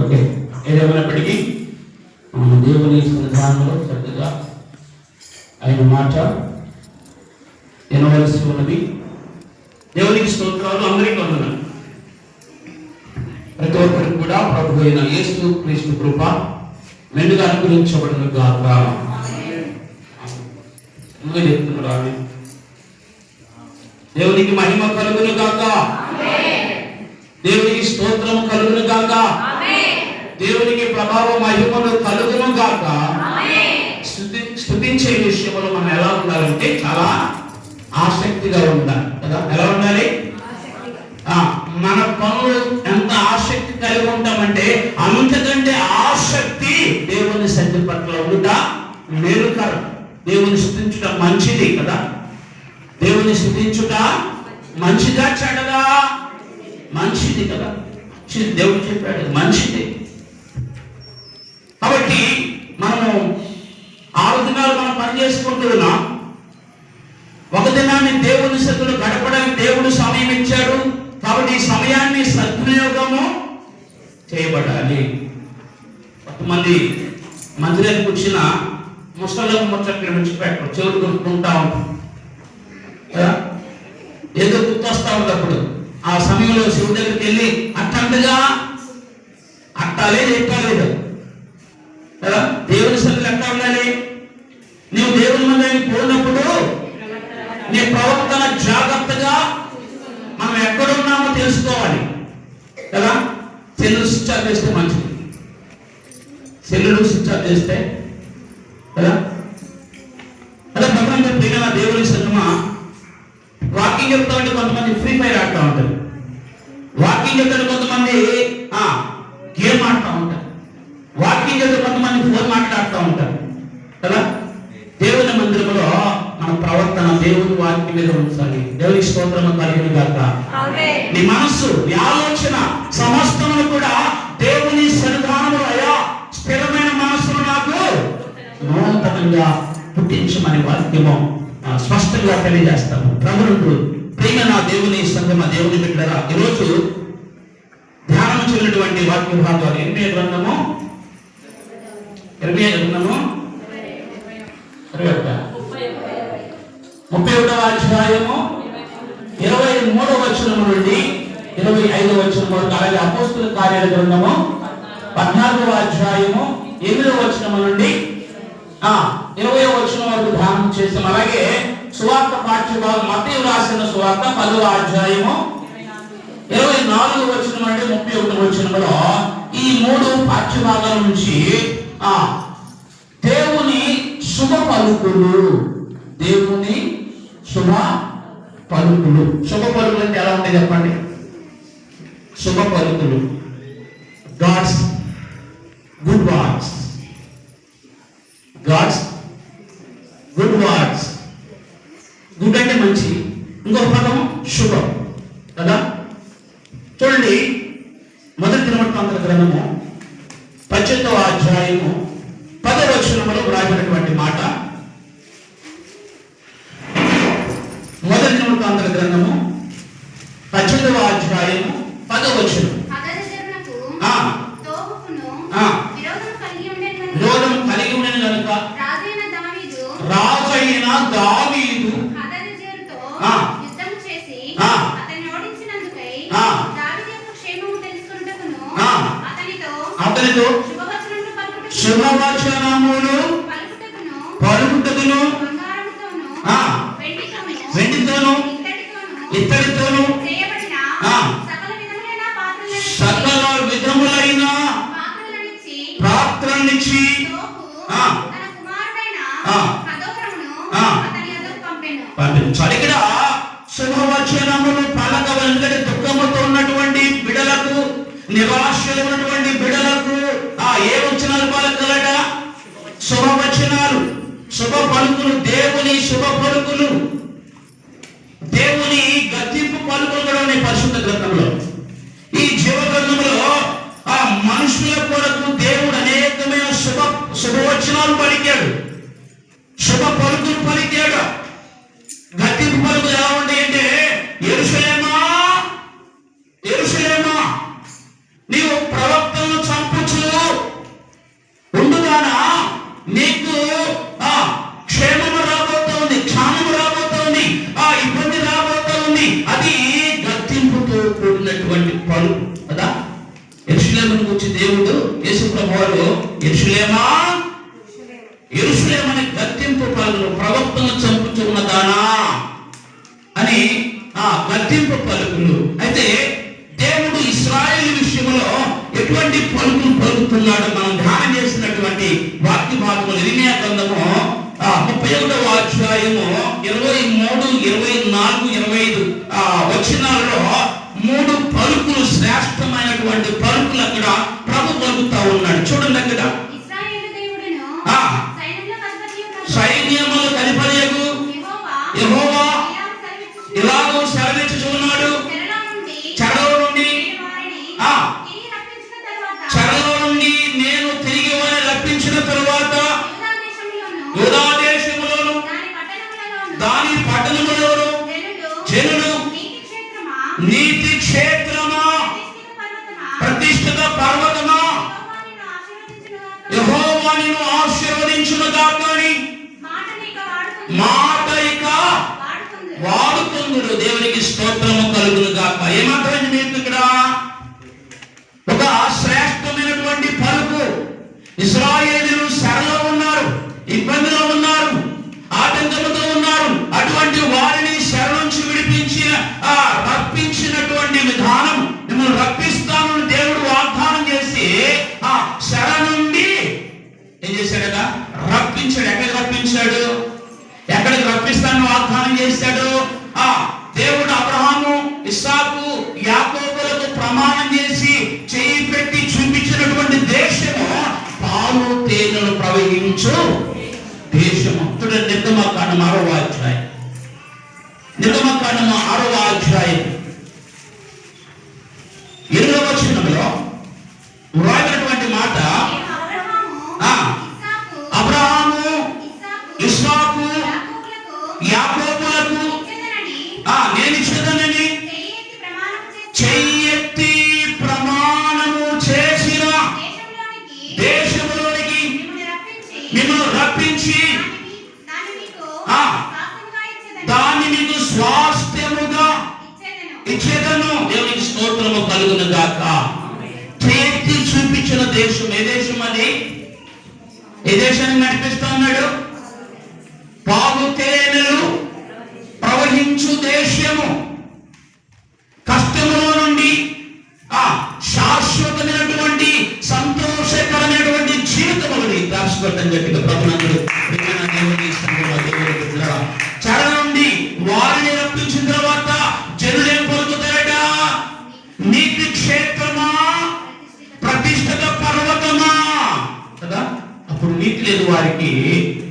Okay, ఏదేమైనప్పటికీ దేవుని సన్నిధానంలో చక్కగా ఆయన మాట వినవలసి ఉన్నది. దేవునికి స్తోత్రాలు. అందరికీ వందనాలు. ప్రతి ఒక్కరికి కూడా ప్రభు అయిన యేసు క్రీస్తు కృప మెండుగా అనుగ్రహించబడును గాక. చెప్తున్నారు ఆమె. దేవునికి మహిమ కలుగును గాక. దేవునికి స్తోత్రము కలుగును గాక. దేవునికి ప్రభావ మహిమలు కలుగును గాక. స్తుతించే విషయంలో మనం ఎలా ఉండాలంటే చాలా ఆసక్తిగా ఉండాలి కదా. ఎలా ఉండాలి? మన పనులు ఎంత ఆసక్తి కలిగి ఉంటామంటే అంతకంటే ఆసక్తి దేవుని సన్నిధి పట్ల ఉంట మేలుకరం. దేవుని స్తుతించుట మంచిది కదా. దేవుని స్తుతించుట మంచిదా చెడ్డదా? మంచిది కదా. దేవుడు చెప్పాడు మంచిది. కాబట్టి మనము 6 దినాలు మనం పని చేసుకుంటున్నాం. ఒక దినాన్ని దేవుని సన్నిధిలో గడపడానికి దేవుడు సమయం ఇచ్చాడు. కాబట్టి ఈ సమయాన్ని సద్వినియోగము చేయబడాలి. కొంతమంది మందిరానికి వచ్చిన ముసలకు ముచ్చట్లు విడిచిపెట్టరు, చెవులు కొనుక్కుంటా ఉంటారు. ఏదో గుర్తొస్తా ఉన్నప్పుడు ఆ సమయంలో శివుడి దగ్గరికి వెళ్ళి అట్టంటగా అట్టాలే చెప్పలేదు కదా. దేవుని సన్నిధిలో ఎట్లా ఉండాలి? నీవు దేవుని మందిరానికి పోయినప్పుడు నీ ప్రవర్తన జాగ్రత్తగా మనం ఎక్కడున్నామో తెలుసుకోవాలి కదా. సెల్లు స్విచ్ ఆఫ్ చేస్తే మంచిది. సెల్లులు స్విచ్ ఆఫ్ చేస్తే కదా. అదే భగవంతుడు ప్రియుల దేవుని సన్నిధిలో వాకింగ్ చెప్తా ఉంటే కొంతమంది ఫ్రీ ఫైర్ ఆడుతూ ఉంటారు. వాకింగ్ చెప్తాడు కొంతమంది గేమ్ ఆడుతూ ఉంటారు. వాకింగ్ చెప్తే కొంతమంది ఫోన్ మాట్లాడుతూ ఉంటారు కదా. దేవుని మందిరంలో మన ప్రవర్తన దేవుని వాక్యం మీద ఉంచాలి. దేవుని స్తోత్రము కలుగును గాక. నీ మనస్సు, నీ ఆలోచన సమస్తమును కూడా దేవుని సన్నిధానంలో అయా స్థిరమైన మనస్సును నాకు నూతనంగా పుట్టించమని వాక్యము స్పష్టంగా తెలియజేస్తాము. ప్రభువుకు ప్రియమైన దేవుని సంగమ దేవుని బిడ్డలారా, ఈరోజు ధ్యానం చేయనటువంటి వాక్య భాగాలు ఇర్మియా గ్రంథము 31వ అధ్యాయము 23వ వచనం నుండి 25వ వచనం వరకు, అలాగే అపోస్తలుల కార్యాల గ్రంథము 14వ అధ్యాయము 8వ వచనం నుండి 20వ వచనం వరకు ధ్యానం చేసాం. అలాగే సువార్త పాఠ్యభాగం మత్తయి రాసిన సువార్త 10వ అధ్యాయము 24వ వచనం నుండి 31వ వచనంలో ఈ 3 పాఠ్యభాగాల నుంచి దేవుని శుభ పలుకులు, దేవుని శుభ పలుకులు. శుభ పలుకులు అంటే ఎలా ఉంటాయి చెప్పండి? శుభ పలుకులు, God's good words. God's good words. Good అంటే మంచి, ఇంకొక పదం శుభం కదా. చూడండి, మొదటి దినవృత్తాంతముల గ్రంథము 18వ అధ్యాయము 10వ వచనంలో వ్రాయబడినటువంటి మాట. మొదటి దినవృత్తాంతముల గ్రంథము 18వ అధ్యాయము 10వ వచనం. విరోధం కలిగి ఉండేది కనుక రాజైన దావీదు అతనితో శుభవచనములు పలుకుటకును వెండితోను ఇత్తడితోను సకల విధములైన పాత్రలనిచ్చి పంపించాడు. ఇక్కడ శుభవచనములు పలకవలెను. దుఃఖముతో ఉన్నటువంటి బిడలకు, నిరాశలో ఉన్నటువంటి బిడలకు ఏ వచనాలు పలకలట? శుభవచనాలు, శుభ పలుకులు, దేవుని శుభ పలుకులు, దేవుని గద్దింపు పలుకులు కూడా ఉన్నాయి పరిశుద్ధ గ్రంథంలో. ఈ జీవ గ్రంథంలో మనుషుల కొరకు దేవుడు అనేకమైన శుభవచనాలు పలికాడు, శుభ పలుకులు పలికాడు. గద్దింపు పలుకులు ఎలా ఉంటాయి అంటే, యెరూషలేమా యెరూషలేమా యెరూషలేమని గద్దింపు పలుకులు, ప్రవక్తను చంపుతున్న దానా అని గద్దింపు పలుకులు. అయితే దేవుడు ఇశ్రాయేలు విషయంలో ఎటువంటి పలుకులు పలుకుతున్నాడు మనం ధ్యానం చేసినటువంటి వాక్య భాగములు ఇర్మీయా గ్రంథము 31వ అధ్యాయము 23, 24, 25 వచనాలలో 3 పలుకులు, శ్రేష్టమైనటువంటి పలుకులు అక్కడ ప్రభు పలుకుతా ఉన్నాడు. చూడండి అక్కడ, సైన్యములకు అధిపతియగు యెహోవా ఇలాగూ సెలవిచ్చుచున్నాడు, చెరలో నుండి నేను తిరిగి వారిని రప్పించిన తరువాత యూదా దేశములోను దాని పట్టణములోను జనులు నీతి క్షేత్రమా, ప్రతిష్ఠిత పర్వతమా, యెహోవా నిన్ను ఆశీర్వదించునుగాక అని మాట ఇక వాడుకుందురు. దేవునికి స్తోత్రము కలుగును గాక. ఏమాత్రం మీకు ఇక్కడ ఒక శ్రేష్టమైనటువంటి పలుకు. ఇశ్రాయేలీయులు చెరలో ఉన్నారు, ఇబ్బందిలో ఉన్నారు, ఆటంకముతో ఉన్నారు. అటువంటి వారిని చెర నుంచి రప్పించినటువంటి విధానం, మిమ్మల్ని రప్పిస్తానని దేవుడు వాగ్దానం చేసి చెర నుండి ఏం చేశాడట? రప్పించాడు. ఎక్కడికి రప్పించాడు? ఎక్కడికి రప్పిస్తానని వాగ్దానం చేశాడు? దేవుడు అబ్రహాము, ఇస్సాకు, యాకోబులకు ప్రమాణం చేసి చేయి పెట్టి చూపించినటువంటి దేశము పాలు తేనెలు ప్రవహించు దేశము. చూడండి, నిర్గమకాండం 6వ అధ్యాయం, నిర్గమకాండం 6వ అధ్యాయం 8వ వచనంలో వ్రాయబడినటువంటి మాట, అబ్రహాము, ఇస్సాకు, యాకోబులకు నేను ఇచ్చేదనని చెయ్యెత్తి ప్రమాణము చేసిన దేశంలోనికి మిమ్మల్ని రప్పించి దాన్ని మీకు స్వాస్థ్యముగా ఇచ్చేదను. దేవునికి స్తోత్రము కలుగును గాక. చేతి చూపించిన దేశం ఏ దేశం? అది ఏ దేశాన్ని నడిపిస్తా ఉన్నాడు? పాలు తేనెలు ప్రవహించు దేశము. కష్టములో నుండి శాశ్వతమైనటువంటి సంతోషకరమైనటువంటి జీవితములని దాచిపెట్టని చెప్పిన ప్రభునందుడు చెర నుండి వారిని రప్పించిన తర్వాత జనులేం పలుకుతారట? నీతి క్షేత్రమా, ప్రతిష్ఠిత పర్వతమా కదా. అప్పుడు నీతి లేదు వారికి.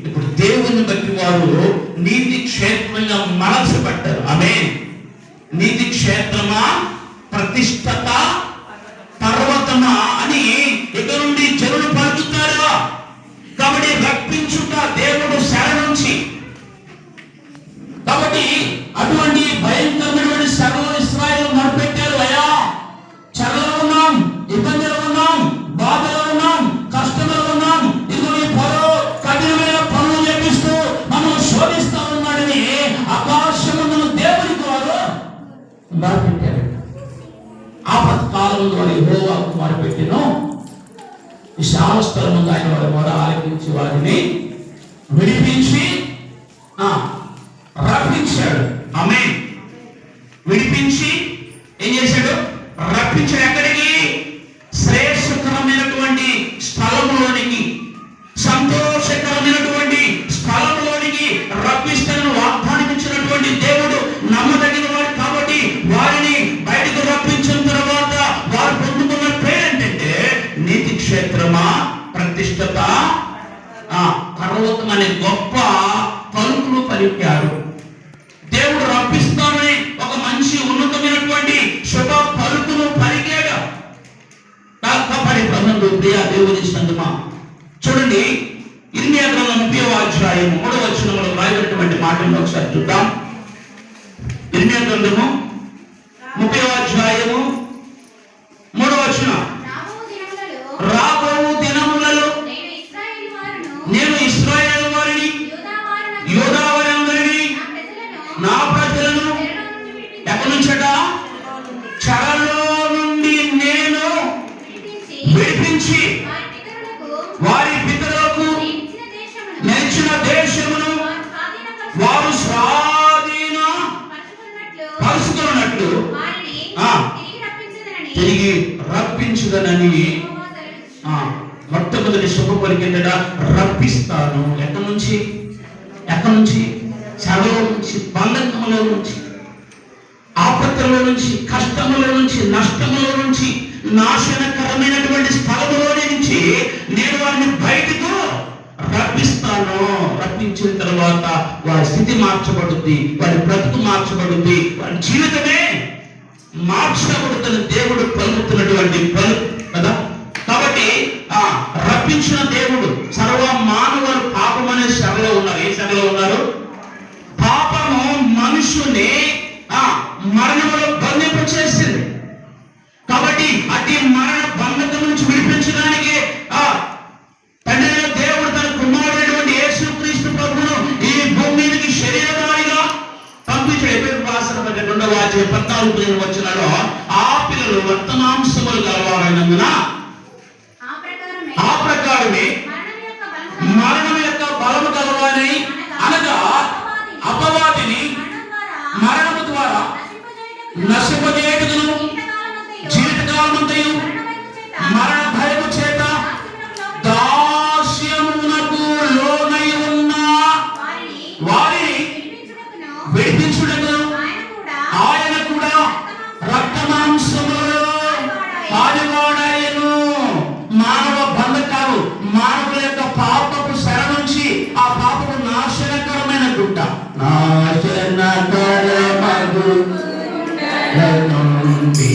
ఇప్పుడు దేవుని బట్టి వారు నీతి క్షేత్రంగా మలచబడ్డారు. ఆమేన్. నీతి క్షేత్రమా, ప్రతిష్ఠిత పర్వతమా అని ఇక నుండి జనులు పలుకుతారు. కాబట్టి రప్పించుట దేవుడు చెర నుంచి. కాబట్టి అటువంటి భయంకరమైనటువంటి చెరలో ఇశ్రాయేలు మొదలుపెట్టారు. అయ్యా, చెరలో ఉన్నాం, ఇబ్బందిలో ఉన్నాం, బాధలో ఉన్నాం, కష్టంలో ఉన్నాం, ఇదిగో పొరో కఠినమైన పనులు చేపిస్తూ మనం శోధిస్తా ఉన్నాడని ఆకాశమును దేవునికి వారు మొదలుపెట్టారు. ఆపత్కాలంలో యెహోవాకు మొరపెట్టెను, విశాలస్థలముందు ఆయన వారి మొర ఆలకించి వారిని విడిపించి రప్పించాడు. ఆమేన్. విడిపించి ఏం చేశాడు? రప్పించాడు. ఎక్కడికి? శ్రేష్టకరమైనటువంటి స్థలములోనికి, సంతోషకరమైనటువంటి స్థలంలోనికి రప్పిస్తానని వాగ్దానం ఇచ్చినటువంటి దేవుడు నమ్మదగిన వాడు. కాబట్టి వారిని బయటకు రప్పించిన తర్వాత వారు పొందుకున్న పేరేంటంటే నీతి క్షేత్రమా, ప్రతిష్ఠిత పర్వతం అనే గొప్ప పలుకులు పలికారు. దేవుడు రప్పిస్తానని ఒక మంచి ఉన్నతమైనటువంటి శుభ పలుకులు పలికాడు. ప్రియ దేవుని సంగమా, చూడండి, ఇర్మీయా గ్రంథం 30వ అధ్యాయం 3వ వచనంలో రాయబడినటువంటి మాటలను ఒకసారి చూద్దాం. ఇర్మీయా గ్రంథము 30వ అధ్యాయము 3వ వచనం, రాబోవు దినములలో నేను ఇశ్రాయేలు వారిని, యూదా వారందరినీ, నా ప్రజలను ఎక్కడి నుంచట? చెరలో నుండి నేను విడిపించి పరుచుకున్నట్లు వారిని ఆ, తిరిగి తిరిగి రప్పించుదునని రప్పించుదనని యెహోవా సెలవిచ్చుచున్నాడు. మొట్టమొదటి శుభ పలికిందట, రప్పిస్తాను. ఎక్కడి నుంచి? ఎక్కడి నుంచి? చెరలో నుంచి, బంధకంలో నుంచి, ఆపత్తులో నుంచి, కష్టములో నుంచి, నష్టములో నుంచి, నాశనకరమైనటువంటి స్థలములోని నుంచి నేను వారిని బయటకు రప్పిస్తాను. రప్పించిన తర్వాత వారి స్థితి మార్చబడుద్ది, వారి బ్రతుకు మార్చబడుద్ది, వారి జీవితమే మార్చబడుతున్న దేవుడు పలుకుతున్నటువంటి పలుకు కదా. కాబట్టి రప్పించిన దేవుడు సర్వ మానవులు పాపం అనే శ్రమలో ఉన్నారు. ఏ శ్రమలో ఉన్నారు? పాపము మనుషుని మరణంలో బంధింప చేసింది. కాబట్టి అతి మరణ బంధకం నుంచి విడిపించడానికి తండ్రి దేవుడు తన కుమారుడైనటువంటి యేసుక్రీస్తు ప్రభువును ఈ భూమి మీదకి శరీరధారిగా పంపించాడు. వాసన 2:14 వచ్చినాడో ఆ పిల్లలు రక్తమాంసములు గలవారైనందున ఆ ప్రకారమే మరణం యొక్క బలము గలవాని, అనగా అపవాదిని మరణము ద్వారా నశింపజేయుటకును జీవితకాలమంతయు మరణ భయము చేత దాస్యమునకు లోనై ఉన్న వారిని విడిపించుటకును ఆయన కూడా రక్తమాంసములలో పాలువాడాయను. మానవ బంధకాలు, మానవుల యొక్క పాపపు శర నుంచి, ఆ పాపపు నాశనకరమైన గుడ్డ, నాశనకరమగు నుండి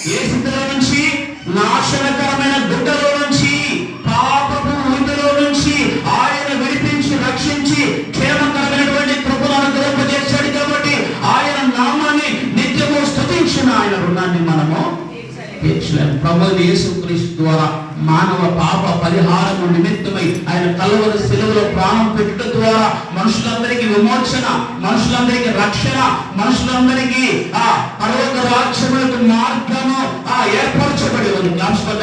ఏ స్థితిలో నుంచి? నాశనకరమైన గుడ్డలో నుంచి, పాపపు ఊపిలో నుంచి ఆయన విడిపించి రక్షించి క్షేమకరమైనటువంటి కృపను అనుగ్రహింపజేశాడు. కాబట్టి ఆయన నామాన్ని నిత్యము స్తుతించిన ఆయన రుణాన్ని మనము తీర్చలేము. ప్రభువైన యేసుక్రీస్తు ద్వారా మానవ పాప పరిహారము నిమిత్తమై ఆయన కల్వరి శిలువలో ప్రాణం పెట్టడం ద్వారా మనుషులందరికీ విమోచన, మనుషులందరికీ రక్షణ, మనుషులందరికీ పరలోక రాజ్యములకు మార్గము ఏర్పరచబడి ఉంది.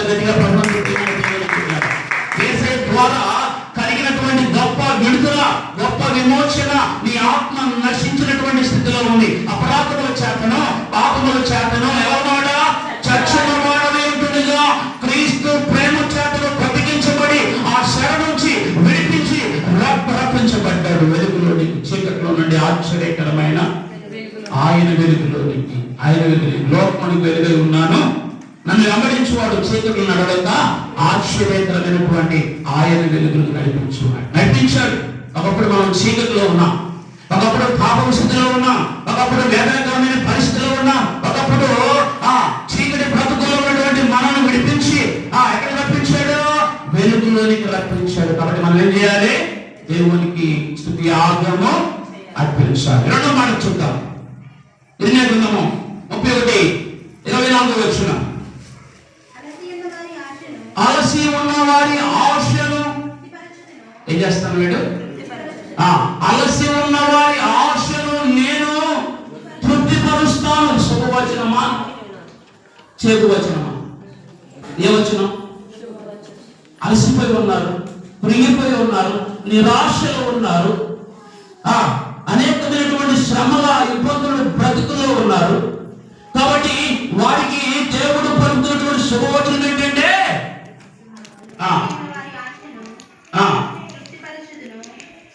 గట్టిగా యేసయ్య ద్వారా కలిగినటువంటి గొప్ప విడుదల, గొప్ప విమోచన నీ ఆత్మ నశించినటువంటి స్థితిలో ఉంది. అపరాధముల చేతను, పాపముల చేతను ఎవరున్నాడా? చచ్చిన వాడనే ఉంటుందిగా క్రీస్తు ప్రేమ చేతను బ్రతికించబడి ఆ శర నుంచి విడిపించి రప్పించబడ్డాడు. వెలుగులోనికి, చీకట్లో నుండి ఆశ్చర్యకరమైన ఆయన వెలుగులోనికి, ఆయన వెలుగు, లోకానికి వెలుగై ఉన్నాను, నన్ను వెంబడించువాడు చీకట్లు నడవక ఆశ్చర్యకరమైనటువంటి ఆయన వెలుగును నడిపించాడు. ఒకప్పుడు మనం చీకటిలో ఉన్నాం, ఒకప్పుడు పాపం స్థితిలో ఉన్నాం, ఒకప్పుడు వేదనకరమైన పరిస్థితిలో ఉన్నాం, ఒకప్పుడు చీకటి బ్రతుకులో ఉన్నటువంటి మనల్ని విడిపించి ఎక్కడ రప్పించాడు? వెలుగులోనికి రప్పించాడు. కాబట్టి మనం ఏం చేయాలి? దేవునికి స్తుతి యాగము అర్పించాలి. రెండో మాట చూద్దాం. ఇర్మియా గ్రంథము 31:24 వచనం. అలసి ఉన్న వారి ఆశను ఏం చేస్తాను వీడు? అలసి ఉన్న వారి ఆశను నేను తృప్తిపరుస్తాను. శుభవచనమా చేదు వచనమా? ఏ వచనం? అలసిపోయి ఉన్నారు, కృంగిపోయి ఉన్నారు, నిరాశలో ఉన్నారు, అనేకమైనటువంటి శ్రమల ఇబ్బందులు బ్రతుకులో ఉన్నారు. కాబట్టి వారికి దేవుడు పలుకుతున్నటువంటి శుభవచనం ఏంటంటే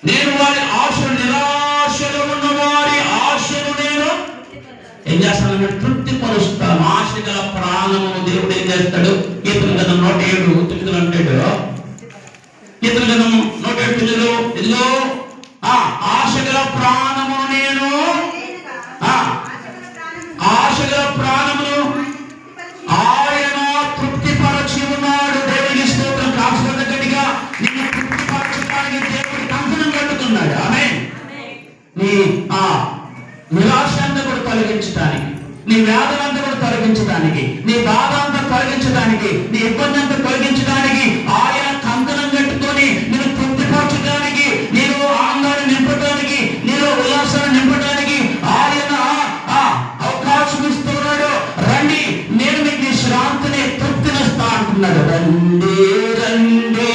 నేను వారి ఆశను, నిరాశలో ఉన్న వారి ఆశను నేను ఏం చేస్తాను? తృప్తిపరుస్తాను. ఆశ గల ప్రాణమును దేవుడు ఏం చేస్తాడు? కీర్తన గ్రంథం 107:9 అంటాడు. కీర్తన గ్రంథం 107:9 ఇదిగో ఆశ గల ప్రాణమును నేను, ఆశ గల ప్రాణమును ఆయన తృప్తిపర నిరాశ అంతా కూడా తొలగించడానికి, నీ వేదన అంతా కూడా తొలగించడానికి, నీ బాధ అంతా తొలగించడానికి, నీ ఇబ్బంది అంతా తొలగించడానికి, ఆయన కంకణం కట్టుకొని నేను తృప్తిపరచడానికి, నేను ఆనందాన్ని నింపడానికి, నేను ఉల్లాసాన్ని నింపడానికి ఆయన అవకాశం ఇస్తున్నాడు. రండి, నేను మీకు విశ్రాంతిని తృప్తినిస్తా అంటున్నాడు. రండి రండి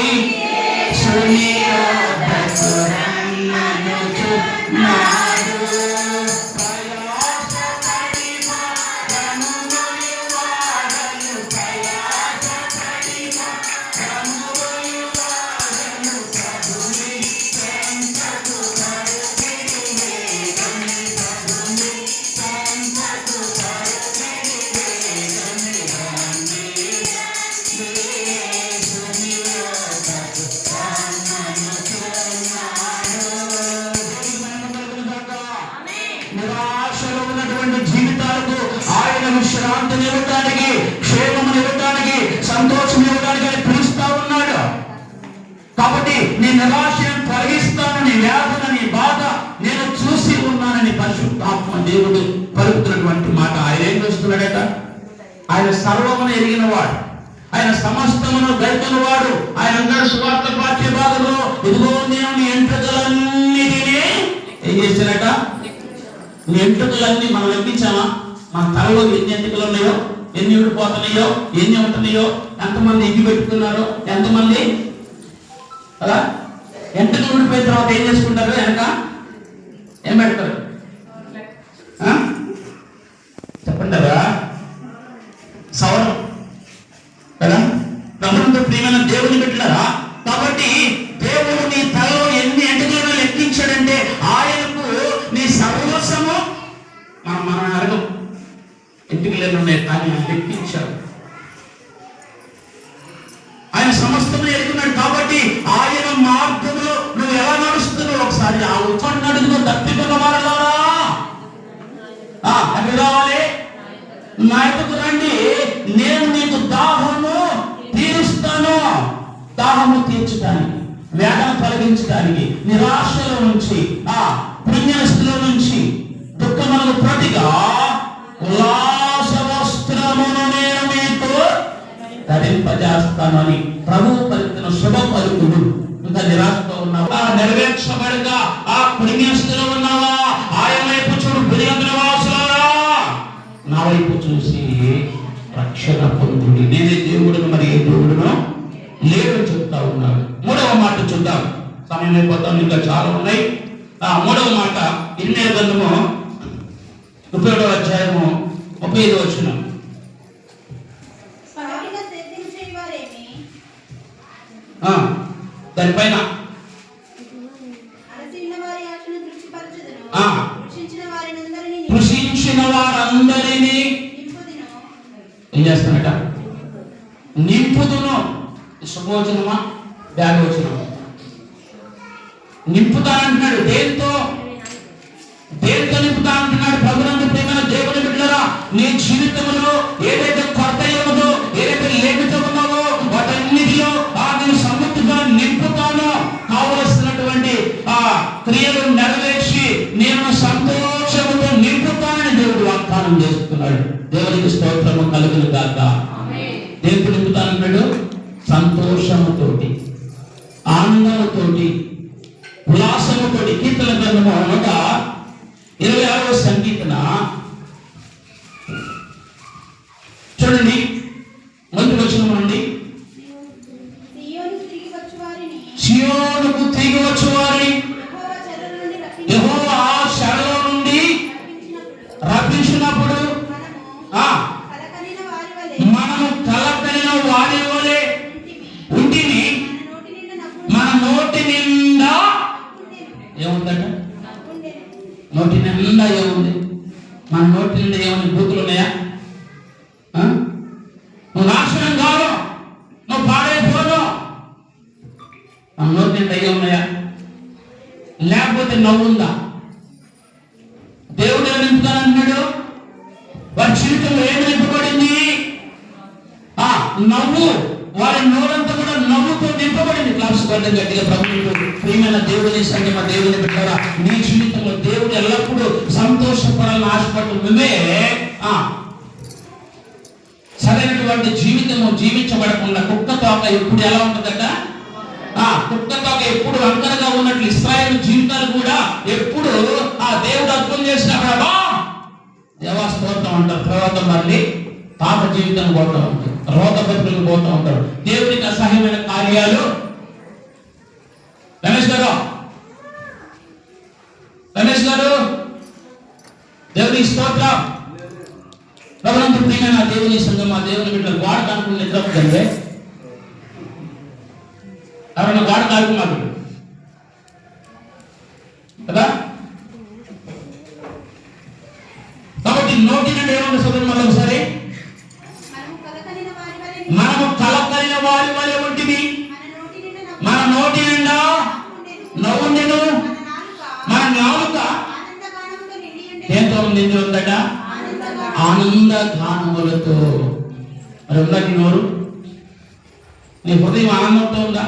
నిరాశలో ఉన్నటువంటి జీవితాలకు ఆయన విశ్రాంతిని ఇవ్వడానికి, క్షేమమును ఇవ్వడానికి, సంతోషం ఇవ్వడానికి ఆయన పిలుస్తా ఉన్నాడు. కాబట్టి నీ నిరాశను తొలగిస్తాను, నీ వేదన, నీ బాధ నేను చూసి ఉన్నానని పరిశుద్ధాత్మ దేవుడు పలుకుతున్నటువంటి మాట. ఆయన ఏం చేస్తున్నాడట? ఆయన సర్వమును ఎరిగిన వాడు, ఆయన సమస్తమును గైకొన్న వాడు. ఆయన అందరూ సువార్త పాఠ్య భాగంలో ఇదిగో నేను నీ ఎంట్రుకలన్నిటినీ ఏం చేశాడట? నీ ఎంట్రుకలన్నీ మనం లెక్కించామా? మన తలలో ఎన్ని ఎంట్రుకలు ఉన్నాయో, ఎన్ని ఊడిపోతున్నాయో, ఎన్ని ఉంటున్నాయో, ఎంతమంది ఎగ్గి పెట్టుకున్నారో, ఎంతమంది అలా ఎంట్రుకలు ఊడిపోయిన తర్వాత ఏం చేసుకుంటారు? వెనక ఏం పెడతారు? చెప్పంటారా? సవరం కదా. ప్రభుత్వ ప్రియమైన దేవుని పెట్టారా? కాబట్టి దేవుడు నీ తలలో ఎన్ని ఎంట్రుకలను లెక్కించాడంటే ఆయనకు నీ సర్వస్వము మనం అడగం. ఎంట్రుకలు ఉన్నాయి కానీ ఆయన లెక్కించాడు. ఆయన సమస్తము ఎరుగున్నాడు. కాబట్టి ఆయన మార్గంలో నువ్వు ఎలా నడుస్తున్నావు ఒకసారి ఆ ఉత్పత్తి అడుగులో తప్పికున్న వారలారా అవి రావాలి, నా యొద్దకు రండి, నేను నీకు దాహము తీరుస్తాను. దాహము తీర్చడానికి, వేదన తొలగించడానికి, నిరాశలో నుంచి, పుణ్యస్థితిలో నుంచి, దుఃఖములకు ప్రతిగా ఉల్లాస వస్త్రమును నేను మీకు ధరింపజేస్తానని ప్రభువు పలికిన శుభ పలుకులు. ఇంకా నిరాశతో ఉన్నావా? నెరవేర్చబడగా ఆ పుణ్యస్థితిలో ఉన్నావా? ఆయన వైపు చూడు, బురియంతుల వాసులారా, నా వైపు చూసి రక్షణ పొందుడి. నేనే దేవుడును, మరి ఏ దేవుడును లేడని చెప్తా ఉన్నాడు. మూడవ మాట చూద్దాం, సమయం అయిపోతాం, ఇంకా చాలా ఉన్నాయి. మూడవ మాట ఇర్మీయా గ్రంథము 37వ అధ్యాయము 35వ వచనం. దానిపైన కృషించిన వారందరినీ ఏం చేస్తానట? నింపుదును. శుభవచనమా వ్యాగవచనమా? నింపుతానంటున్నాడు. దేంతో నింపుతా అంటున్నాడు? ప్రభునందు ప్రియమైన దేవుని బిడ్డలారా, నీ జీవితంలో ఏదైతే కొరత ఉన్నదో, ఏదైతే లేమితో ఉన్నావో వాటన్నిటిలో నేను సమృద్ధిగా నింపుతాను. కావలసినటువంటి క్రియలు నెరవేర్చి నేను సంతోషముతో నింపుతానని దేవుడు వాగ్దానం చేస్తున్నాడు. దేవునికి స్తోత్రము కలుగును గాక. దేవుడు నింపుతానన్నాడు సంతోషముతోటి, ఆనందముతోటి, ఉల్లాసముతోటి. కీర్తన గ్రంథము 126వ సంకీర్తన చూడండి, మొదటి వచనం నుండి. సియోనుకు తిరిగి వచ్చు వారిని యెహోవా చెరలో నుండి రప్పించినప్పుడు మనము కలకలిన వారి వలె ఉంటిని. మన నోటి నిండా ఏముందట? నోటి నిండా ఏముంది? మన నోటి నిండా ఏముంది? బూతులు ఉన్నాయా? నువ్వు నాశనం కాదు, నువ్వు పాడైపోను. మన నోటి నిండా ఏమున్నాయా? లేకపోతే నవ్వుందా? దేవుడు ఏమి నింపుతానంటున్నాడు? వారి జీవితంలో ఏమి నింపబడింది? నవ్వు. వారి నోరంతా కూడా నవ్వుతో నింపబడింది. క్లాస్ గడ్డ గట్టిగా ప్రభుత్వం ప్రియమైన దేవుని సంగమ దేవుని బిడ్డలారా, నీ జీవితంలో దేవుడు గురించి ఎల్లప్పుడూ సంతోషపడాలని ఆశపడు నువ్వే సరైనటువంటి జీవితము జీవించబడకుండా కుక్క తోక ఎప్పుడు ఎలా ఉంటుందట? కుక్క తోక ఎప్పుడు వంకరగా ఉన్నట్లు ఇశ్రాయేలు జీవితాలు కూడా ఎప్పుడు దేవుడు అద్భుతం చేసినప్పుడు దేవా స్తోత్రం అంటారు. తర్వాత మళ్ళీ పాప జీవితం పోతూ ఉంటారు, రోత బతుకులు పోతూ ఉంటారు. దేవుడికి అసహ్యమైన కార్యాలు. రమేష్ గారు దేవుని స్తోత్రం. ప్రభునందు ప్రియమైన దేవుని సంఘం, ఆ దేవుని బిడ్డలు గోడ కానుకుని నిద్రపోతుంది. ఎవరన్నా గోడ కానుకున్నాడు కదా. కాబట్టి నోటి నుండి ఏమన్నా చదువు మళ్ళీ ఒకసారి, మనము కలకలిన వారి వలె ఉంటిమి, మన నోటి నిండా నవ్వుండెను, మన నాలుక దేంతో నిండి ఉందట? ఆనంద గానములతో. మరి ఉందా నీ నోరు? నీ హృదయం ఆనందంతో ఉందా?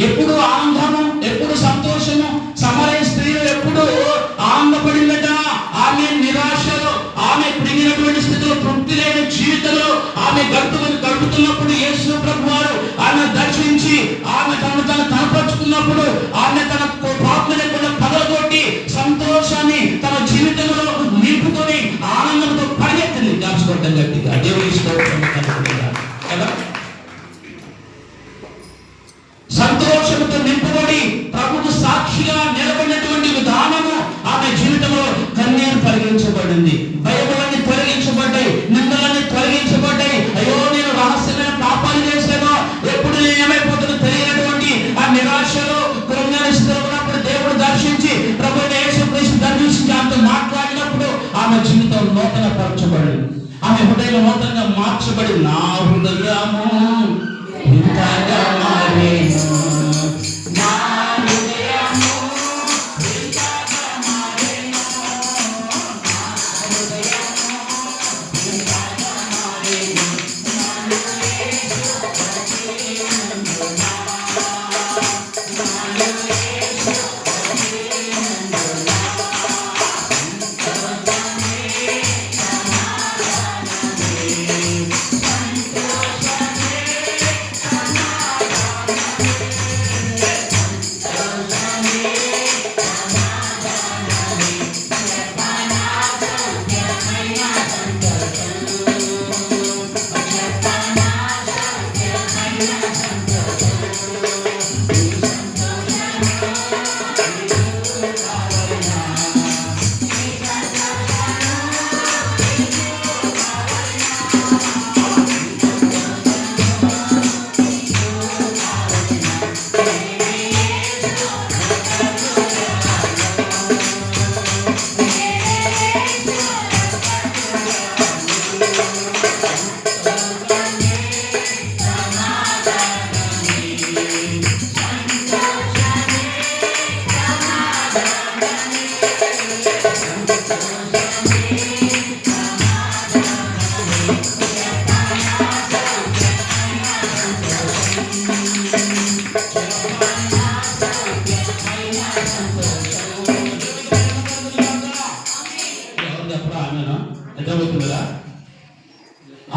ఎప్పుడు ఆనందము, ఎప్పుడు సంతోషము. సమరయ స్త్రీలు ఎప్పుడు ఆనందపడిందట. ఆమె నిరాశలో, ఆమె కృంగినటువంటి స్థితిలో, తృప్తి లేని జీవితంలో ఆమె గడుపుతున్నప్పుడు యేసు ప్రభువారు ఆమె దర్శించి ఆమె తను కనపరుచుకున్నప్పుడు ఆమె తన పాపం లేకుండా పగలగొట్టి సంతోషాన్ని తన జీవితంలో నింపుకొని ఆనందంతో పరిగెత్తింది. దాచుకోవడం గట్టిగా దేవుని స్తోత్రం కదా. సంతోషంతో నింపబడి ప్రభుకు సాక్షిగా నిలబడినటువంటి విధానము ఆమె జీవితంలో కన్నీరు తొలగించబడింది, భయములన్నీ తొలగించబడ్డాయి, నిందలన్నీ తొలగించబడ్డాయి. అయ్యో నేను రహస్యమైన పాపాలు చేశాను, ఎప్పుడు నేను ఏమైపోతుందో తెలియనటువంటి ఆ నిరాశలో కృంగనిస్తూ ఉన్నప్పుడు దేవుడు దర్శించి ప్రభు యేసుక్రీస్తు దర్శించి ఆమెతో మాట్లాడినప్పుడు ఆమె జీవితం నూతన పరచబడింది, ఆమె హృదయం నూతనంగా మార్చబడి నా హృదయము ఇంతగా మారేను, నా హృదయము ఇంతగా మారేను, నా హృదయము ఇంతగా మారేను, నన్ను యేసు పరిచినందున, నన్ను యేసు పరిచినందున,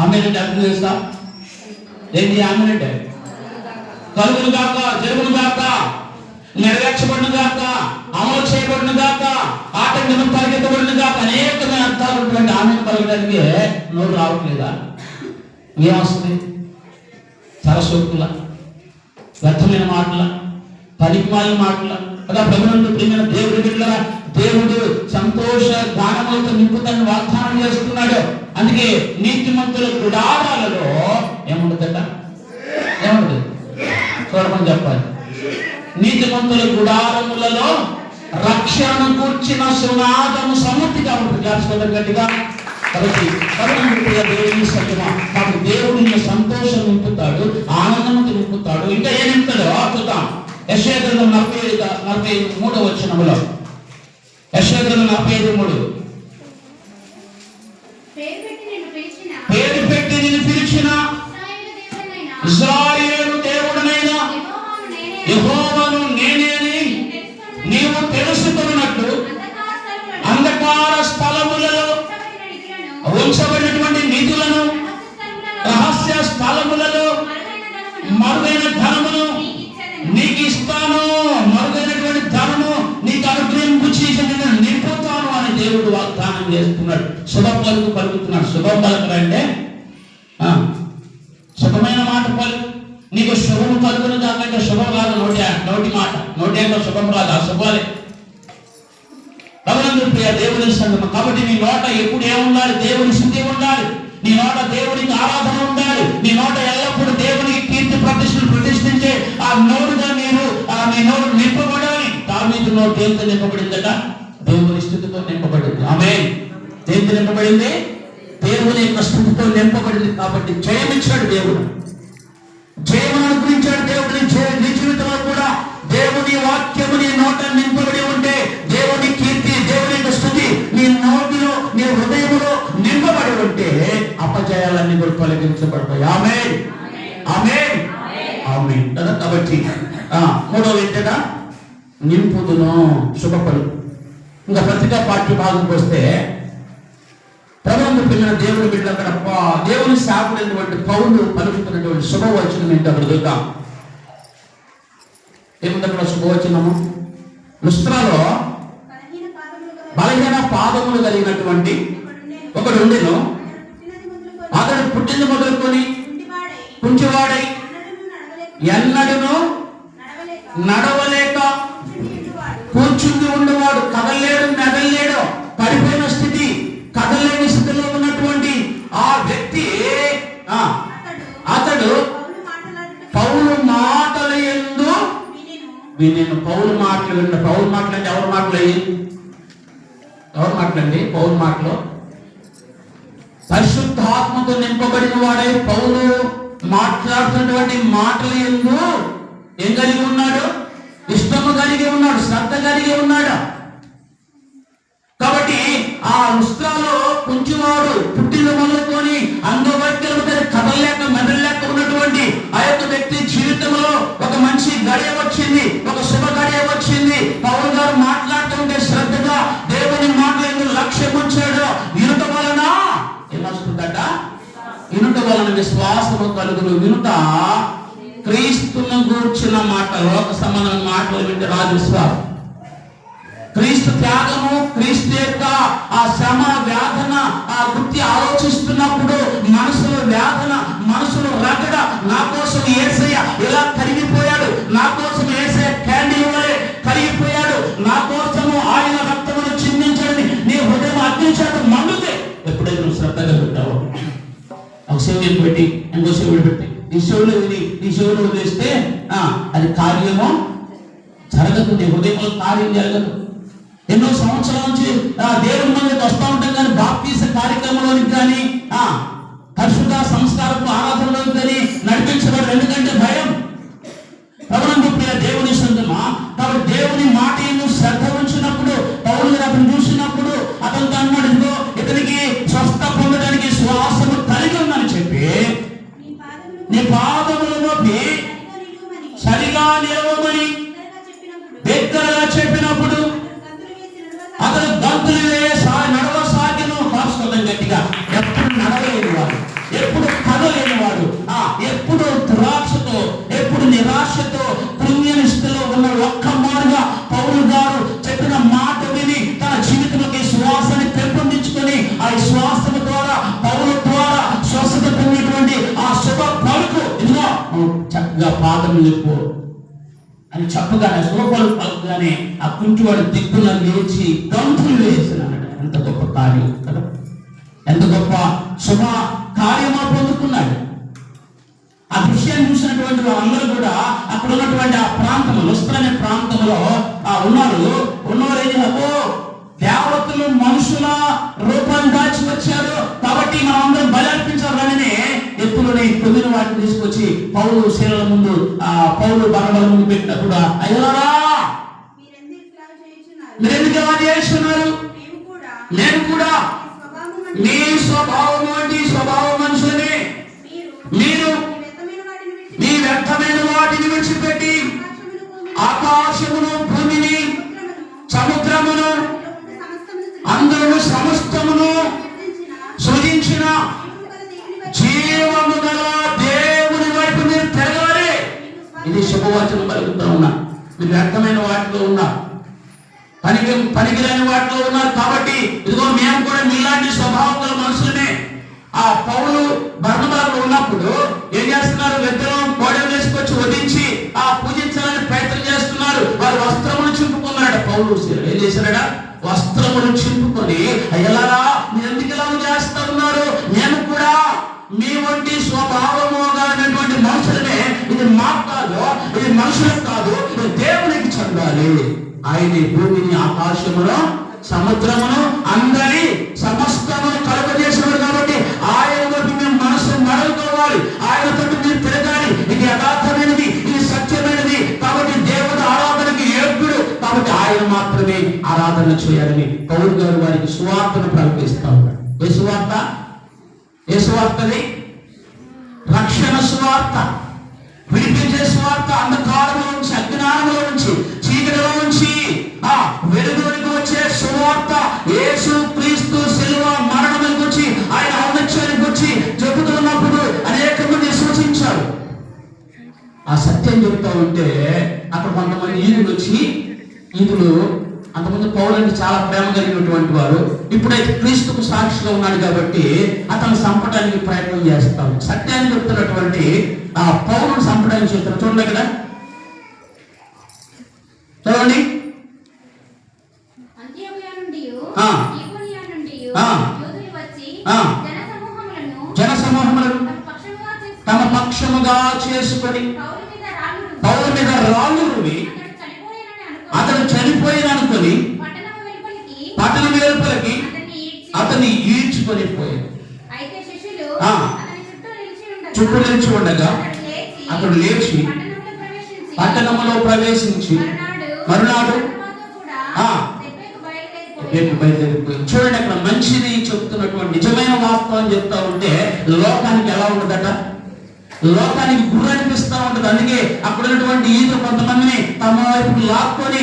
ఆమె అర్థం చేస్తా ఏంటి? ఆమె అంటే కలుగును గాక, జరుగును గాక, నెరవేర్చబడును గాక, అమలు చేయబడును గాక, ఆటంకం పరిగెత్తబడును గాక, అనేకమైన అర్థాలు ఉన్నటువంటి ఆమె పలకడానికి నోరు రావట్లేదా? ఏమొస్తుంది? సరస్వతుల వ్యర్థమైన మాటల, పనికిమాలిన మాటల కదా. ప్రభునందు ప్రియమైన దేవుడి బిడ్డలారా, దేవుడు సంతోష గానములతో నింపుతాన్ని వాగ్దానం చేస్తున్నాడు. అందుకే నీతిమంతుల గుడారాలలో ఏముండదట? ఏముండదు? చూడమని చెప్పాలి. నీతిమంతుల గుడారములలో రక్షణ కూర్చిన సునాదము సమృద్ధిగా ఉంటుంది. జాగ్రత్త గట్టిగా. కాబట్టి దేవుని సత్యమా, కాబట్టి దేవుడిని సంతోషం నింపుతాడు, ఆనందంతో నింపుతాడు. ఇంకా ఏం నింపుతాడో చూద్దాం. యెషయా గ్రంథం 43వ వచనములో, యెషయా గ్రంథం 45:3, పేరు పెట్టి నిన్ను పిలిచిన ఇశ్రాయేలు దేవుడనైన యెహోవాను నేనే అని తెలుసుకున్నట్లు అంధకార స్థలములలో అంధకార స్థలములలో ఉంచబడిన నిధులను, ఉంచబడినటువంటి నిధులను రహస్య స్థలములలో రహస్య స్థలములలో మరుగైన ధనమును మరుగైన ధనమును నీకిచ్చెదను. నీకు ఇస్తాను, మరుగైనటువంటి ధనము నీకు అనుగ్రహింపు చేసి నేను నింపుతాను అని దేవుడు వాగ్దానం చేస్తున్నాడు. శుభ పలుకు పలుకుతున్నాడు. శుభం పలకడంటే శుభమైన మాట పలుకు. నీకు శుభము పలుకును కాకంటే శుభం రాదు. నోటి మాట నోటేంటో శుభం రాదు. ఆ శుభాలే భగవంతుడు ప్రియ దేవుని సంగమం. కాబట్టి నీ నోట ఎప్పుడు ఏముండాలి? దేవుని స్థుతి ఉండాలి. నీ నోట దేవునికి ఆరాధన ఉండాలి. నీ నోట ఎల్లప్పుడూ దేవునికి కీర్తి ప్రతిష్టలు ప్రతిష్ఠించే ఆ నోరుగా నీ నోరు నింపబడాలి. దావీదు నోరు దేనితో నింపబడిందట? దేవుని స్థుతితో నింపబడింది. ఆమేన్. దేనితో నింపబడింది? దేవుని యొక్క స్థుతితో నింపబడింది. కాబట్టి జయమిచ్చాడు దేవుడు, జయమును అనుగ్రహించాడు దేవుడు. నీ జీవితంలో కూడా దేవుని వాక్యము నీ నోట నింపబడి ఉంటే, దేవుని కీర్తి, దేవుని యొక్క స్థుతి నీ నోటిలో, నీ హృదయంలో నింపబడి ఉంటే అపజయాలన్నీ కూడా తొలగించబడతాయి. ఆమేన్, ఆమేన్, ఆమేన్ కదా. కాబట్టి మూడవ ఏంటంటే నింపుదును శుభపడు. ఇంకా పత్రికా పాఠ్య భాగంకి వస్తే ప్రభువును పిల్లల దేవుని బిడ్డలు అక్కడ దేవుని సేవకుడైనటువంటి పౌలు పలుకుతున్నటువంటి శుభవచనం ఏంటో అక్కడ చూద్దాం. ఏముంది అక్కడ శుభవచనము? లుస్త్రాలో బలహీన పాదములు కలిగినటువంటి ఒకడు ఉండెను. అతడు పుట్టింది మొదలుకొని కుంటివాడై ఎన్నడూను నడవలేక కూర్చుండి ఉండేవాడు. కదలలేడు, మెదలలేడు, పడిపోయిన స్థితి, కదలలేని స్థితిలో ఉన్నటువంటి ఆ వ్యక్తి అతడు పౌలు మాటలు యందు వినెను. పౌలు మాటలు విన్న. పౌలు మాటలు అంటే ఎవరి మాటలు అయ్యి? ఎవరి మాటలండి? పౌలు మాటలు పరిశుద్ధాత్మతో నింపబడిన వాడై పౌలు మాట్లాడుతున్నటువంటి మాటలు యందు ఏం కలిగి ఉన్నాడు? ఇష్టము కలిగి ఉన్నాడు, శ్రద్ధ కలిగి ఉన్నాడు. కాబట్టి ఆ లుస్త్రాలో కొంచెంవాడు పుట్టిన మొదలుకొని అంగవైకల్యం కదలలేక మెదలలేక ఉన్నటువంటి ఆ యొక్క వ్యక్తి జీవితంలో ఒక మంచి గడియ వచ్చింది, ఒక శుభ గడియ వచ్చింది. పౌలు గారు మాట్లాడుతుంటే శ్రద్ధగా దేవుని మాటలు లక్ష్యం ఉంచాడు. వినుట వలన ఏమొస్తుందట? వినుట వలన విశ్వాసము కలుగును. వినుట క్రీస్తును గూర్చిన మాట, లోక సంబంధమైన మాటలు వింటే రాజు విశ్వాసం. క్రీస్తు త్యాగము, క్రీస్తు యొక్క ఆ శ్రమ, వేదన, ఆ వృత్తి ఆలోచిస్తున్నప్పుడు మనసులో వేదన, మనసులో రగడ. నా కోసం యేసయ్య ఇలా కరిగిపోయాడు, నా కోసం యేసయ్య క్యాండిల్ వలె కరిగిపోయాడు, నా కోసము ఆయన రక్తమును చిందించాడని నీ హృదయం అగ్నిచేత మండుతే ఎప్పుడైతే నువ్వు శ్రద్ధగా పెట్టావు, ఒక సేవలు పెట్టి ఇంకో సేవలు పెట్టి ఈ సేవలు విని ఈ సేవలు వదిలేస్తే అది కార్యము జరగదు. నీ హృదయంలో కార్యం జరగదు. ఎన్నో సంవత్సరాల నుంచి దేవుని మందికి వస్తూ ఉంటాం కానీ బాప్తీస కార్యక్రమంలోనికి కానీ పరిశుద్ధ సంస్కారపు ఆరాధనలోకి కానీ నడిపించబడదు. ఎందుకంటే భయం. ప్రభునందు ప్రియ దేవుని సంగమా. కాబట్టి దేవుని మాట శ్రద్ధ ఉంచినప్పుడు పౌలు గారు అతను చూసినప్పుడు అతనితో అన్నాడు, ఇదిగో ఇతనికి స్వస్థ పొందడానికి శ్వాసము కలిగి ఉందని చెప్పి నీ పాదములు నొప్పి సరిగా నిలవమని దగ్గరగా చెప్పినప్పుడు అతను గంతులు నడవసాగిను. కాసుకోవడం గట్టిగా. ఎప్పుడు నడవలేని వాడు, ఎప్పుడు కదలేని వాడు, ఎప్పుడు దురాశతో, ఎప్పుడు నిరాశతో, పుణ్యనిష్టలో ఉన్న ఒక్క మారుగా పౌలు గారు చెప్పిన మాట విని తన జీవితంలోకి శ్వాసని పెంపొందించుకొని ఆ శ్వాసము ద్వారా పౌలు ద్వారా స్వస్థత పొందినటువంటి ఆ శుభ పలుకు, ఇదిగో చక్కగా పాదం చెప్పు అని చెప్పగానే, శుభపలు పలుకుగానే ఆ కుంటివాడు దిక్కున లేచి గంతులు వేసినాడు. ఎంత గొప్ప కార్యం కదా, ఎంత గొప్ప శుభ కార్యమా పొందుకున్నాడు. ఆ విషయాన్ని చూసినటువంటి వాళ్ళందరూ కూడా అక్కడ ఉన్నటువంటి ఆ ప్రాంతంలో, లుస్త్ర అనే ప్రాంతంలో ఉన్నవారు ఏం చేశారు? దేవతలు మనుషుల రూపాన్ని దాచి వచ్చారు కాబట్టి మనం అందరం బలి అర్పించాలని ఎత్తులని పొందిన వాటిని తీసుకొచ్చి పౌలు శీలల ముందు, పౌలు బలబల ముందు పెట్టినప్పుడు, అయ్యారా మీరెందుకు ఎలా చేస్తున్నారు? నేను కూడా మీ స్వభావం వంటి స్వభావ మనుషులని మీరు మీ వ్యర్థమైన వాటిని విడిచిపెట్టి ఆకాశమును భూమిని జీవము గల దేవుని వైపు మీరు తిరగాలి. ఇది శుభవచనం పలుకుతా ఉన్నా. మీరు వ్యర్థమైన వాటిలో ఉన్నా, పనికిరాని వాటిలో ఉన్నారు. కాబట్టి ఇదిగో మేము కూడా మీలాంటి స్వభావం గల మనుషులనే. ఆ పౌలు బర్నబాలో ఉన్నప్పుడు ఏం చేస్తున్నారు? విగ్రహం కోడలు వేసుకొచ్చి వధించి పూజించాలని ప్రయత్నం చేస్తున్నారు. వారు వస్త్రములు చింపుకున్నాడు. పౌలు ఏం చేశారట? వస్త్రములు చింపుకొని, అయ్యలారా మీరు ఎందుకు ఇలా చేస్తా ఉన్నారు? నేను కూడా మీ వంటి స్వభావముగా ఉన్నటువంటి మనుషులనే. ఇది మాకు కాదు, ఇది మనుషులకు కాదు, ఇది దేవునికి చెందాలి. ఆయన భూమిని, ఆకాశమును, సముద్రమును, అందరి సమస్తమును కలుగజేసినాడు. కాబట్టి ఆయనతో మేము మనసు మరలుకోవాలి, ఆయనతో మీరు తిరగాలి. ఇది యథార్థమైనది, ఇది సత్యమైనది. కాబట్టి దేవుడు ఆరాధనకి యోగ్యుడు. కాబట్టి ఆయన మాత్రమే ఆరాధన చేయాలని పౌలు గారు వారికి సువార్తను ప్రకటిస్తా ఉన్నాడు. ఏ సువార్త? ఏ సువార్తది? రక్షణ సువార్త, విడిపించే సువార్త. అంధకారంలో నుంచి, అజ్ఞానంలో నుంచి, చీకటిలో నుంచి వెలుగులోకి వచ్చే సువార్త. యేసు క్రీస్తు శిలువ మరణం గురించి, ఆయన ఔన్నత్యాన్ని గురించి చెబుతున్నప్పుడు అనేక మంది సూచించారు. ఆ సత్యం చెబుతూ ఉంటే అక్కడ కొంతమంది ఈదులు అంతకుముందు పౌలంటే చాలా ప్రేమ కలిగినటువంటి వారు, ఇప్పుడైతే క్రీస్తుకు సాక్షిగా ఉన్నాడు కాబట్టి అతను చంపడానికి ప్రయత్నం చేస్తాం. సత్యాన్ని చెప్తున్నటువంటి ఆ పౌరుని చంపడానికి చెప్తారు. చూడండి ఇక్కడ, చూడండి. జన సమూహములను తమ పక్షముగా చేసుకొని పౌరు మీద రాళ్ళు రువి అతను చనిపోయిననుకొని పట్టణం వెలుపలికి అతన్ని ఈడ్చుకొని పోయాడు. చుట్టూ నిలిచి ఉండగా అతడు లేచి పట్టణంలో ప్రవేశించి మరునాడు బయలుదేరిపోయాడు. చూడండి, అక్కడ మంచిది చెప్తున్నటువంటి నిజమైన వాస్తవం చెప్తా ఉంటే లోకానికి ఎలా ఉండదట? లోకానికి గుర్రు అనిపిస్తా ఉంటది. అందుకే అక్కడ ఉన్నటువంటి ఈదులు కొంతమందిని తమ వైపు లాక్కొని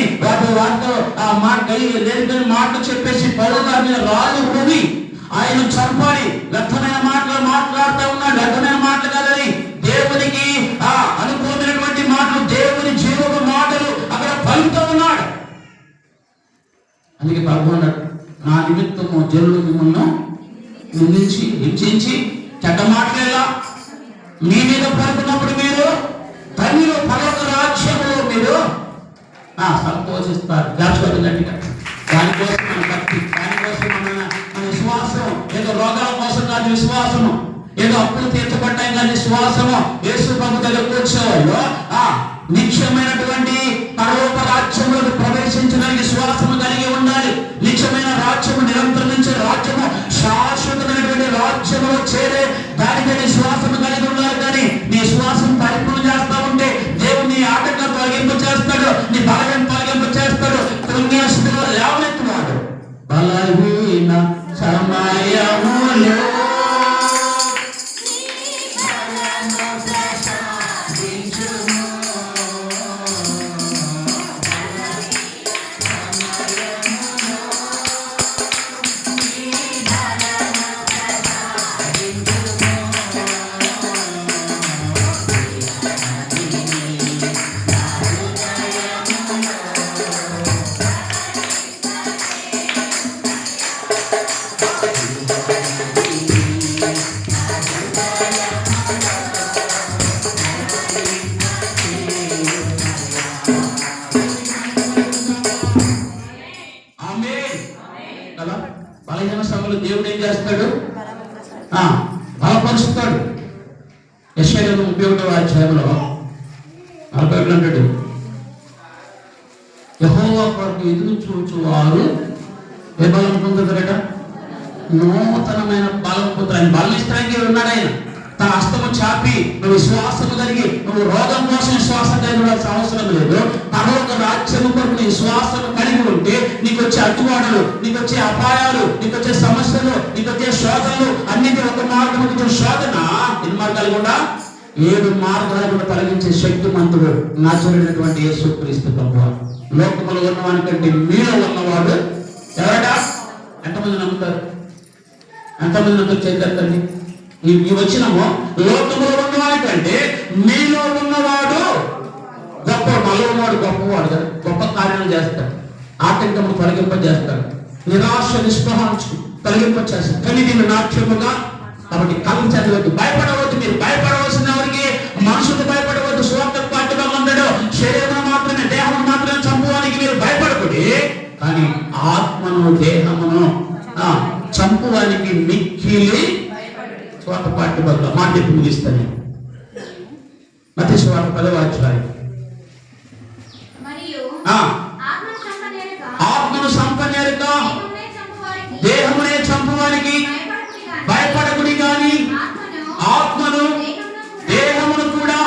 వాటితో లేని మాటలు చెప్పేసి పౌలు గారి మీద రాళ్ళు రువి ఆయన చంపాలి. వ్యర్థమైన మాటలు మాట్లాడుతూ ఉన్నాడు. వ్యర్థమైన మాటలు కాదని దేవునికి అనుకూలమైనటువంటి మాటలు, దేవుని జీవపు మాటలు అక్కడ పలుకుతూ ఉన్నాడు. అందుకే ప్రభు అన్నాడు, నా నిమిత్తము జనులు మిమ్మల్ని నిందించి హింసించి చెడ్డ మాటలేలా మీ మీద పడుతున్నప్పుడు మీరు తల్లిలో పర్వత రాజ్యములో మీరు సంతోషిస్తారు. గట్టిగా దానికోసం మన భక్తి, దానికోసం మన విశ్వాసం. ఏదో రోగాల కోసం కాదు విశ్వాసము, ఏదో అప్పులు తీర్చబడ్డాయి కాదు విశ్వాసము. యేసు ప్రభు దగ్గరకు వచ్చేవాళ్ళు నిత్యమైనటువంటి పరలోక రాజ్యములకు ప్రవేశించడానికి విశ్వాసము కలిగి ఉండాలి. నిత్యమైన రాజ్యము, నిరంతరించే రాజ్యము, శాశ్వతమైనటువంటి రాజ్యములో చేరే దానికి విశ్వాసము కలిగి ఉండాలి. కానీ నీ విశ్వాసం పరిపూర్ణ చేస్తా ఉంటే దేవుడు నీ ఆటంకం తొలగింపు చేస్తాడు, నీ బలహీన తొలగింపు చేస్తాడు. కృంగేశ్వరుడు లేవనెత్తువాడు బలహీన సమయములో బలహీన సమయంలో దేవుడు ఏం చేస్తాడు? బలపరుస్తాడు. యెషయా 31వ అధ్యాయంలో 41 అంటాడు, యెహోవా కొరకు ఎదురు చూచు వారు ఏ బలం పొందుతారట? నూతనమైన బలం పొందుతారు. ఆయన బలం ఇస్తానికి ఉన్నాడు. ఆయన తన హస్తము చాపి నువ్వు విశ్వాసము కలిగి, నువ్వు రోగం కోసం విశ్వాసం కలిగి ఉండాల్సిన అవసరం లేదు. పరలోక రాజ్యము కొరకు నీ విశ్వాసము కలిగి ఉంటే నీకు వచ్చే అడ్డువాడలు, నీకు వచ్చే అపాయాలు, నీకు వచ్చే సమస్యలు, నీకు వచ్చే శోధనలు అన్నిటి ఒక మార్గం శోధన. ఎన్ని మార్గాలు కూడా? 7 మార్గాలు కూడా తొలగించే శక్తిమంతుడు నజరేయుడైనటువంటి యేసు క్రీస్తు ప్రభువు. లోకములో ఉన్నవానికంటే మీలో ఉన్నవాడు ఎవరట? ఎంతమంది నమ్ముతారు? ఎంతమంది నమ్ముతారు? చేతండి. ఈ వచ్చినము లోకములో ఉన్నవాడి కంటే మీలో ఉన్నవాడు గొప్ప, మనలో ఉన్నవాడు గొప్పవాడు కదా, గొప్ప కార్యాలు చేస్తాడు, ఆటంకములు తొలగింపజేస్తాడు, నిరాశ నిస్పృహను తొలగింపచేస్తాడు. కానీ దీన్ని నాట్యముగా కాబట్టి కళ్ళు చదవద్దు, భయపడవద్దు. మీరు భయపడవలసిన ఎవరికి? మనుషులకు భయపడవద్దు. స్వార్థ పాటుగా ఉండడు. శరీరం మాత్రమే, దేహం మాత్రమే చంపువానికి మీరు భయపడకూడి, కానీ ఆత్మను దేహమును చంపువానికి మిక్కిలి స్వార్థ పాటు బదులు మాట చెప్పి ముగిస్తాను. మత్తయి సువార్త 10వ అధ్యాయం. ఆత్మను సంపనేరుక దేహమునే చంపువారికి భయపడకుడి గాని ఆత్మను దేహమును కూడా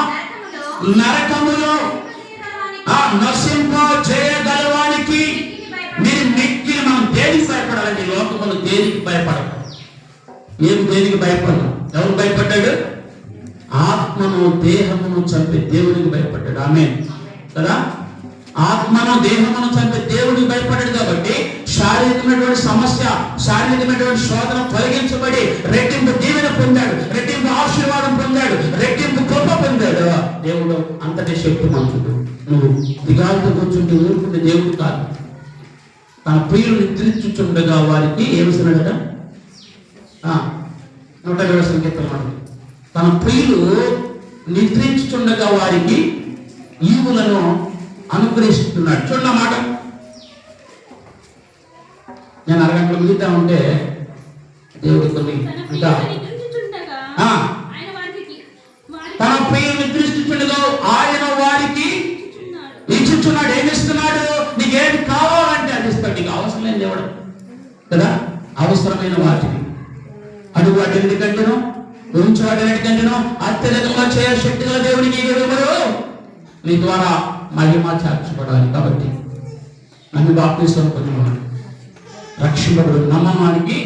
నరకములో నశింప చేయగలవానికి మీరు మిక్కిలి. మనం దేనికి భయపడాలండి? లోకములు దేనికి భయపడదు? ఏం దేనికి భయపడదు? ఎవరు భయపడ్డాడు? ఆత్మను దేహమును చంపే దేవునికి భయపడ్డాడు. ఆమేన్ కదా. ఆత్మను దేహమును చంపే దేవుడికి భయపడ్డాడు. కాబట్టి శారీరకమైనటువంటి సమస్య, శారీరకమైనటువంటి శోధన తొలగించబడి రెట్టింపు దీవెన పొందాడు, రెట్టింపు ఆశీర్వాదం పొందాడు, రెట్టింపు కృప పొందాడు. దేవుడు అంతటి శక్తిమంతుడు. నువ్వు దిగాలతో కూర్చుంటే ఊరుకుంటే దేవుడు కాదు. తన ప్రియులు నిద్రించుచుండగా వారికి ఏమిస్తున్నాడట? 120వ సంకీర్తన. తన ప్రియులు నిద్రించుచుండగా వారికి ఈవులను అనుగ్రహిస్తున్నాడు. చూడండి మాట. నేను అరగంటలు మిగతా ఉంటే దేవుడు కొన్ని ఇంకా తన ప్రియులు నిద్రిస్తుండగా ఆయన వారికి ఇచ్చుచున్నాడు. ఏమి ఇస్తున్నాడు? నీకేమి కావాలంటే అది ఇస్తాడు. నీకు అవసరం లేని దేవుడు కదా. అవసరమైన వాటిని అడుగు వాటికంటేనో గురించి వాటికంటేనో అత్యధికంగా చేయ శక్తి గల దేవుడికి ఎవరు నీ ద్వారా మహిమ చార్చబడాలి. కాబట్టి నన్ను బాప్తిసం పొందినవాడు రక్షింపబడు నమ్మమానికి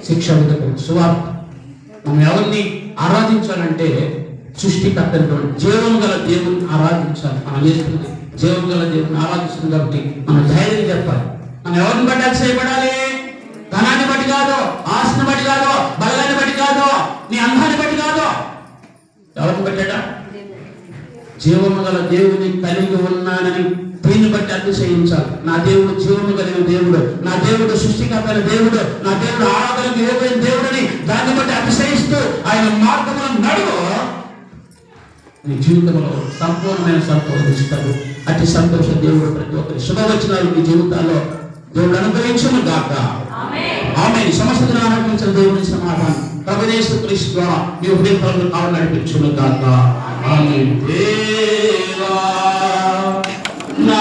శిక్ష విధపడు. సువార్త మనం ఎవరిని ఆరాధించాలంటే సృష్టికర్తటువంటి జీవం గల దేవుని ఆరాధించాలి. మనం చేస్తుంది జీవం గల దేవుని ఆరాధిస్తుంది. కాబట్టి మనం ధైర్యం చెప్పాలి. మనం ఎవరిని బట్టి అతిశయపడాలి? ధనాన్ని బట్టి కాదు, ఆశని బట్టి కాదు, బలాన్ని బట్టి కాదు, నీ అందాన్ని బట్టి కాదు. ఎవరిని బట్టాడా? జీవము గల దేవుని కలిగి ఉన్నానని దీన్ని బట్టి అతిశయించాలి. నా దేవుడు జీవము కలిగిన దేవుడు, నా దేవుడు సృష్టికర్త దేవుడు, నా దేవుడు ఆరాధనకు యోగైన దేవుడని దాన్ని బట్టి అతిశయిస్తూ ఆయన మార్గములను నడువు. నీ జీవితంలో సంపూర్ణమైన సంతోషిస్తాడు. అతి సంతోష దేవుడు ప్రతి ఒక్కరి శుభవచనాలు మీ జీవితాల్లో దేవుడు అనుగ్రహించును గాక. ఆమేన్. సమస్త అనుగ్రహించిన దేవుని సమాధానం ప్రభువైన యేసుక్రీస్తు ద్వారా మీ హృదయాలను కావాలి నడిపించును గాక. ఆమేన్. దేవా నా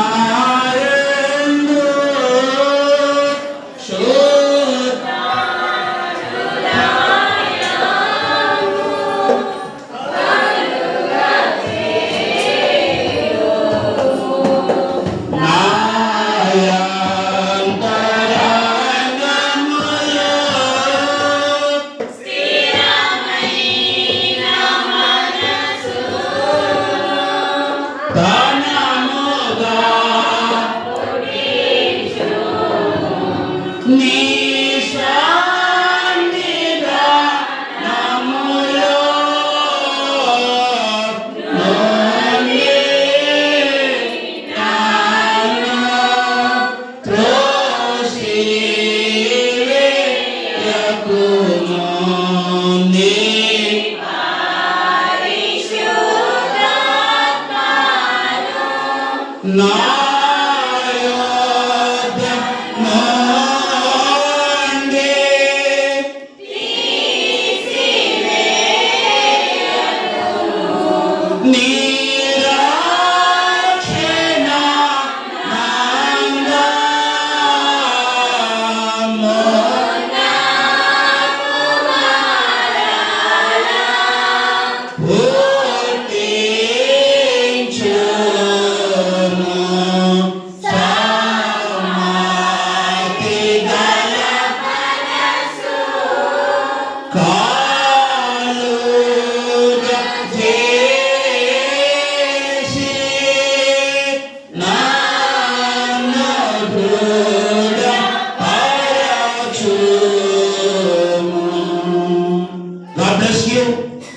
బ్లెస్ యూ.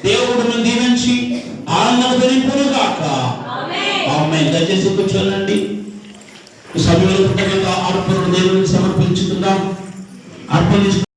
దేవుడు మిమ్మల్ని దీవించి ఆనందం పెరిగిపోను గాక. ఆమేన్. దయచేసి కూర్చోనండి. ఈ సమయంలో పుట్టగల అర్పణ దేవునికి సమర్పించుకుందాం. అర్పణ